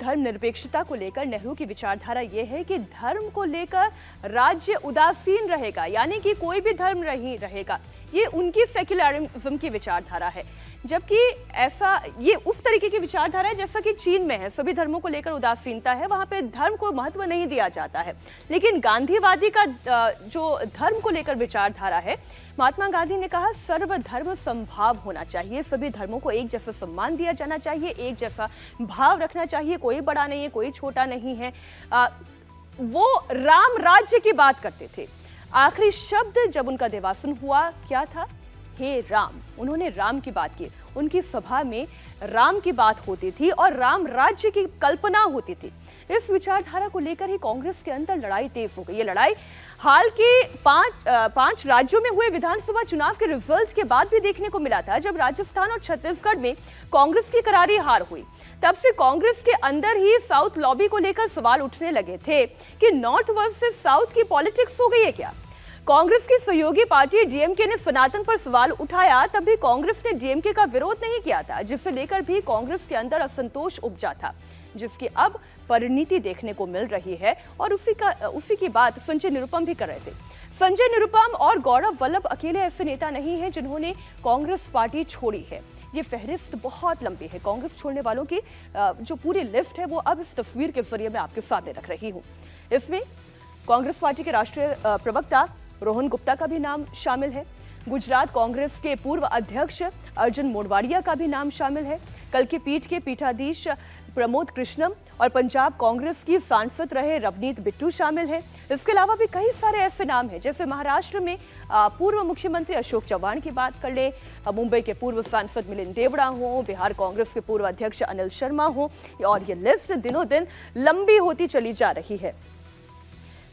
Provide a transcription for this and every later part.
धर्मनिरपेक्षता को लेकर नेहरू की विचारधारा ये है कि धर्म को लेकर राज्य उदासीन रहेगा, यानी कि कोई भी धर्म नहीं रहेगा। ये उनकी सेक्युलरिज्म की विचारधारा है, जबकि ऐसा ये उस तरीके की विचारधारा है जैसा कि चीन में है, सभी धर्मों को लेकर उदासीनता है, वहां पे धर्म को महत्व नहीं दिया जाता है। लेकिन गांधीवादी का जो धर्म को लेकर विचारधारा है, महात्मा गांधी ने कहा सर्वधर्म समभाव होना चाहिए, सभी धर्मों को एक जैसा सम्मान दिया जाना चाहिए, एक जैसा भाव रखना चाहिए, कोई बड़ा नहीं है, कोई छोटा नहीं है। वो राम राज्य की बात करते थे। आखिरी शब्द जब उनका देवासन हुआ क्या था? हे राम। उन्होंने राम की बात की, उनकी सभा में राम की बात होती थी और राम राज्य की कल्पना होती थी। इस विचारधारा को लेकर ही कांग्रेस के अंदर लड़ाई तेज हो गई। ये लड़ाई हाल के पांच राज्यों में हुए विधानसभा चुनाव के रिजल्ट के बाद भी देखने को मिला था। जब राजस्थान और छत्तीसगढ़ में कांग्रेस की करारी हार हुई, तब से कांग्रेस के अंदर ही साउथ लॉबी को लेकर सवाल उठने लगे थे कि नॉर्थ वर्सेस साउथ की पॉलिटिक्स हो गई है क्या। कांग्रेस की सहयोगी पार्टी डीएमके ने सनातन पर सवाल उठाया, तब भी कांग्रेस ने डीएमके का विरोध नहीं किया था, जिसे लेकर भी कांग्रेस के अंदर असंतोष उपजा था, जिसकी अब परिणति देखने को मिल रही है। और उसी की बात संजय निरुपम भी कर रहे थे। संजय निरुपम और गौरव वल्लभ अकेले ऐसे नेता नहीं हैं जिन्होंने कांग्रेस पार्टी छोड़ी है। ये फहरिस्त बहुत लंबी है। कांग्रेस छोड़ने वालों की जो पूरी लिस्ट है वो अब इस तस्वीर के जरिए मैं आपके सामने रख रही हूँ। इसमें कांग्रेस पार्टी के राष्ट्रीय प्रवक्ता रोहन गुप्ता का भी नाम शामिल है। गुजरात कांग्रेस के पूर्व अध्यक्ष अर्जुन मोढवाडिया का भी नाम शामिल है। कल की पीठ के पीठाधीश प्रमोद कृष्णम और पंजाब कांग्रेस की सांसद रहे रवनीत बिट्टू शामिल है। इसके अलावा भी कई सारे ऐसे नाम हैं, जैसे महाराष्ट्र में पूर्व मुख्यमंत्री अशोक चव्हाण की बात कर ले, मुंबई के पूर्व सांसद मिलिंद देवड़ा हो, बिहार कांग्रेस के पूर्व अध्यक्ष अनिल शर्मा हो, और ये लिस्ट दिनों दिन लंबी होती चली जा रही है।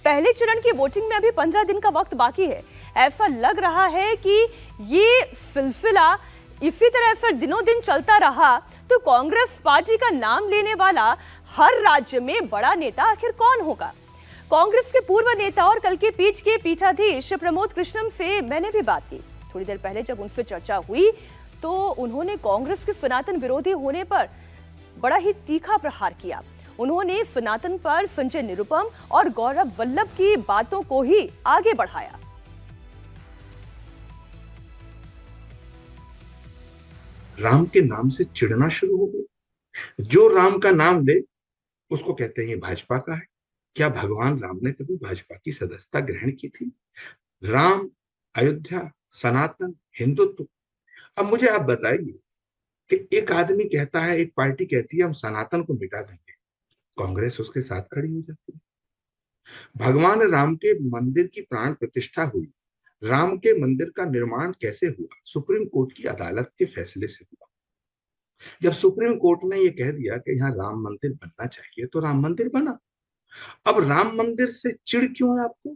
पहले चरण की वोटिंग में अभी 15 दिन का वक्त बाकी है। ऐसा लग रहा है कि ये सिलसिला इसी तरह से दिनों दिन चलता रहा तो कांग्रेस पार्टी का नाम लेने वाला हर राज्य में बड़ा नेता आखिर कौन होगा। कांग्रेस के पूर्व नेता और कल की पीठ के पीठाधीश प्रमोद कृष्णम से मैंने भी बात की। थोड़ी देर पहले जब उनसे चर्चा हुई तो उन्होंने कांग्रेस के सनातन विरोधी होने पर बड़ा ही तीखा प्रहार किया। उन्होंने सनातन पर संजय निरुपम और गौरव वल्लभ की बातों को ही आगे बढ़ाया। राम के नाम से चिढ़ना शुरू हो गई। जो राम का नाम ले उसको कहते हैं भाजपा का है। क्या भगवान राम ने कभी भाजपा की सदस्यता ग्रहण की थी? राम, अयोध्या, सनातन, हिंदुत्व। अब मुझे आप बताइए कि एक आदमी कहता है, एक पार्टी कहती है हम सनातन को मिटा देंगे, कांग्रेस उसके साथ खड़ी हो जाती है। भगवान राम के मंदिर की प्राण प्रतिष्ठा हुई। राम के मंदिर का निर्माण कैसे हुआ? सुप्रीम कोर्ट की अदालत के फैसले से हुआ। जब सुप्रीम कोर्ट ने यह कह दिया कि यहाँ राम मंदिर बनना चाहिए तो राम मंदिर बना। अब राम मंदिर से चिढ़ क्यों है आपको?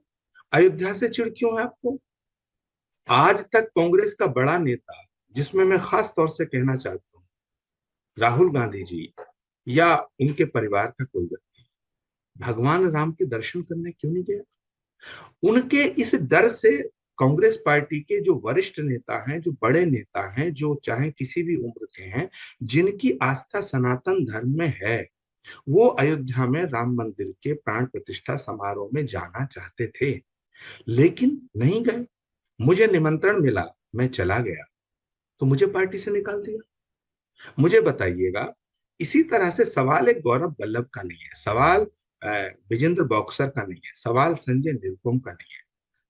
अयोध्या से चिढ़ क्यों है आपको? आज तक कांग्रेस का बड़ा नेता, जिसमें मैं खास तौर से कहना चाहता हूँ राहुल गांधी जी या उनके परिवार का कोई व्यक्ति, भगवान राम के दर्शन करने क्यों नहीं गया? उनके इस डर से कांग्रेस पार्टी के जो वरिष्ठ नेता हैं, जो बड़े नेता हैं, जो चाहे किसी भी उम्र के हैं, जिनकी आस्था सनातन धर्म में है, वो अयोध्या में राम मंदिर के प्राण प्रतिष्ठा समारोह में जाना चाहते थे, लेकिन नहीं गए। मुझे निमंत्रण मिला, मैं चला गया, तो मुझे पार्टी से निकाल दिया। मुझे बताइएगा, इसी तरह से सवाल एक गौरव वल्लभ का नहीं है, सवाल विजेंद्र बॉक्सर का नहीं है, सवाल संजय निरुपम का नहीं है,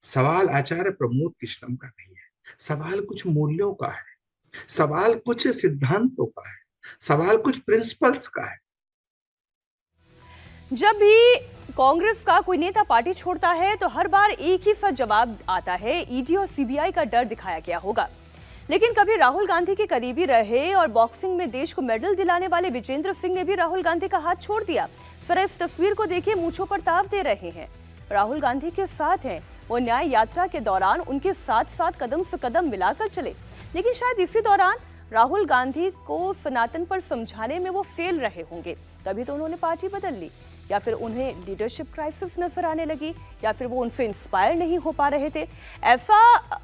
सवाल आचार्य प्रमोद कृष्णम का नहीं है। सवाल कुछ मूल्यों का है, सवाल कुछ सिद्धांतों का है, सवाल कुछ प्रिंसिपल्स का है। जब भी कांग्रेस का कोई नेता पार्टी छोड़ता है तो हर बार एक ही सा जवाब आता है, ईडी और सीबीआई का डर दिखाया गया होगा। लेकिन कभी राहुल गांधी के करीबी रहे और बॉक्सिंग में देश को मेडल दिलाने वाले विजेंद्र सिंह ने भी राहुल गांधी का हाथ छोड़ दिया। जरा इस तस्वीर को देखिए, मूंछों पर ताव दे रहे हैं, राहुल गांधी के साथ हैं। वो न्याय यात्रा के दौरान उनके साथ साथ कदम से कदम मिलाकर चले, लेकिन शायद इसी दौरान राहुल गांधी को सनातन पर समझाने में वो फेल रहे होंगे, तभी तो उन्होंने पार्टी बदल ली। या फिर उन्हें लीडरशिप क्राइसिस नजर आने लगी, या फिर वो उनसे इंस्पायर नहीं हो पा रहे थे। ऐसा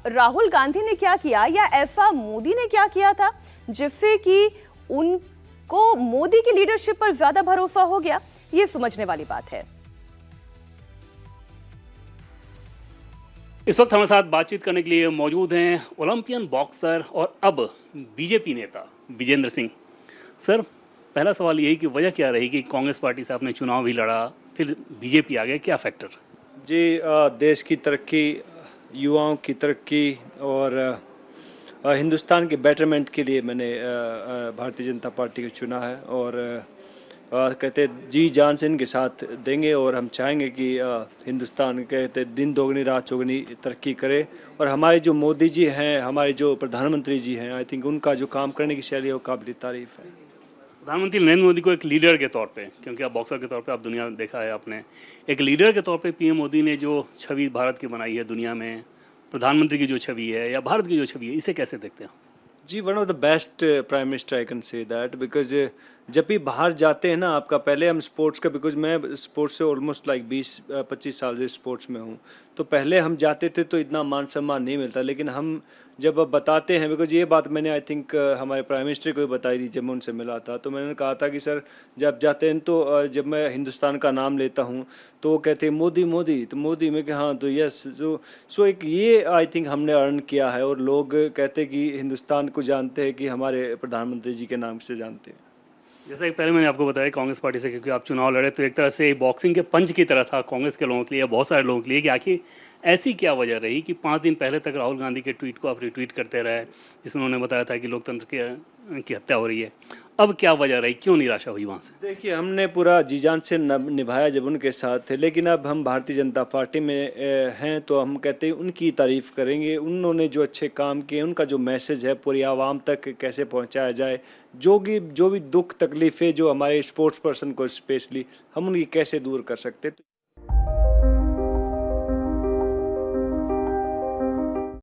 राहुल गांधी ने क्या किया या ऐसा मोदी ने क्या किया था जिससे कि को मोदी की लीडरशिप पर ज्यादा भरोसा हो गया, ये समझने वाली बात है। इस वक्त हमारे साथ बातचीत करने के लिए मौजूद हैं ओलंपियन बॉक्सर और अब बीजेपी नेता विजेंद्र सिंह। सर, पहला सवाल यही कि वजह क्या रही कि कांग्रेस पार्टी से आपने चुनाव भी लड़ा, फिर बीजेपी आ गए, क्या फैक्टर? जी, देश की तरक्की, युवाओं की तरक्की और हिंदुस्तान के बेटरमेंट के लिए मैंने भारतीय जनता पार्टी को चुना है और कहते जी जान से इनके साथ देंगे और हम चाहेंगे कि हिंदुस्तान कहते दिन दोगुनी रात चौगुनी तरक्की करे और हमारे जो मोदी जी हैं, हमारे जो प्रधानमंत्री जी हैं, आई थिंक उनका जो काम करने की शैली है वो काबिल तारीफ है। प्रधानमंत्री नरेंद्र मोदी को एक लीडर के तौर पे, क्योंकि आप बॉक्सर के तौर पे आप दुनिया में देखा है आपने, एक लीडर के तौर पे पीएम मोदी ने जो छवि भारत की बनाई है दुनिया में, प्रधानमंत्री की जो छवि है या भारत की जो छवि है, इसे कैसे देखते हैं? जी, one of the best prime minister I can say that because जब भी बाहर जाते हैं ना आपका, पहले हम स्पोर्ट्स का, बिकॉज मैं स्पोर्ट्स से ऑलमोस्ट लाइक 20-25 साल से स्पोर्ट्स में हूँ, तो पहले हम जाते थे तो इतना मान सम्मान नहीं मिलता, लेकिन हम जब अब बताते हैं, बिकॉज ये बात मैंने आई थिंक हमारे प्राइम मिनिस्टर को भी बताई थी जब मैं उनसे मिला था, तो मैंने कहा था कि सर जब जाते हैं तो जब मैं हिंदुस्तान का नाम लेता हूँ तो वो कहते हैं मोदी मोदी, तो मोदी में कि हाँ तो यस, सो एक ये आई थिंक हमने अर्न किया है और लोग कहते हैं कि हिंदुस्तान को जानते हैं कि हमारे प्रधानमंत्री जी के नाम से जानते हैं। जैसा कि पहले मैंने आपको बताया कांग्रेस पार्टी से क्योंकि आप चुनाव लड़े, तो एक तरह से बॉक्सिंग के पंच की तरह था कांग्रेस के लोगों के लिए, बहुत सारे लोगों के लिए, कि आखिर ऐसी क्या वजह रही कि 5 दिन पहले तक राहुल गांधी के ट्वीट को आप रिट्वीट करते रहे, जिसमें उन्होंने बताया था कि लोकतंत्र की हत्या हो रही है। अब क्या वजह रही, क्यों निराशा हुई वहां से? देखिए, हमने पूरा जी जान से निभाया जब उनके साथ थे, लेकिन अब हम भारतीय जनता पार्टी में हैं तो हम कहते हैं उनकी तारीफ करेंगे। उन्होंने जो अच्छे काम किए, उनका जो मैसेज है पूरी आवाम तक कैसे पहुंचाया जाए, जो भी दुख तकलीफें जो हमारे स्पोर्ट्स पर्सन को स्पेशली, हम उनकी कैसे दूर कर सकते हैं।